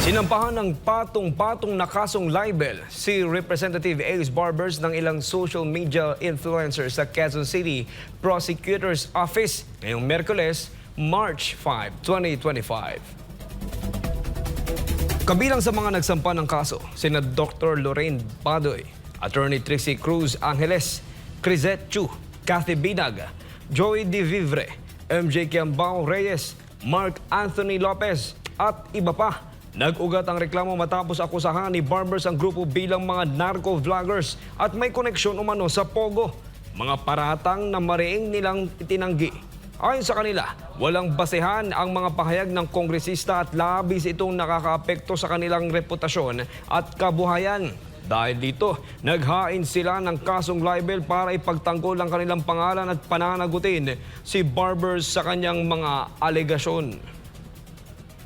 Sinampahan ng patong-patong na kasong libel si Representative Ace Barbers ng ilang social media influencers sa Quezon City Prosecutor's Office ngayong Miyerkules, March 5, 2025. Kabilang sa mga nagsampa ng kaso, sina Dr. Lorraine Badoy, Attorney Trixie Cruz Angeles, Crisette Chu, Kathy Binag, Joey De Vivre, MJ Kiambao Reyes, Mark Anthony Lopez at iba pa. Nag-ugat ang reklamo matapos akusahan ni Barbers ang grupo bilang mga narco-vloggers at may koneksyon umano sa Pogo. Mga paratang na mariing nilang itinanggi. Ayon sa kanila, walang basehan ang mga pahayag ng kongresista at labis itong nakakaapekto sa kanilang reputasyon at kabuhayan. Dahil dito, naghain sila ng kasong libel para ipagtanggol ang kanilang pangalan at pananagutin si Barbers sa kanyang mga alegasyon.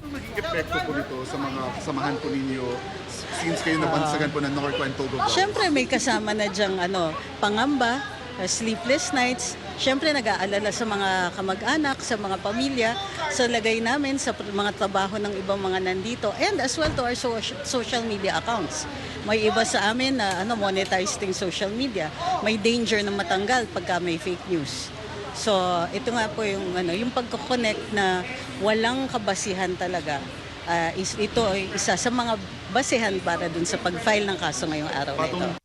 Maging epekto po nito sa mga kasamahan po ninyo since kayo nabansagan po ng Norco and Togo? Siyempre may kasama na diyang pangamba, sleepless nights. Siyempre nag-aalala sa mga kamag-anak, sa mga pamilya, sa lagay namin, sa mga trabaho ng ibang mga nandito, and as well to our social media accounts. May iba sa amin na monetized yung social media. May danger na matanggal pagka may fake news. So, ito nga po yung pagko-connect na walang kabasihan talaga. Ito ay isa sa mga basehan para dun sa pag-file ng kaso ngayong araw na ito.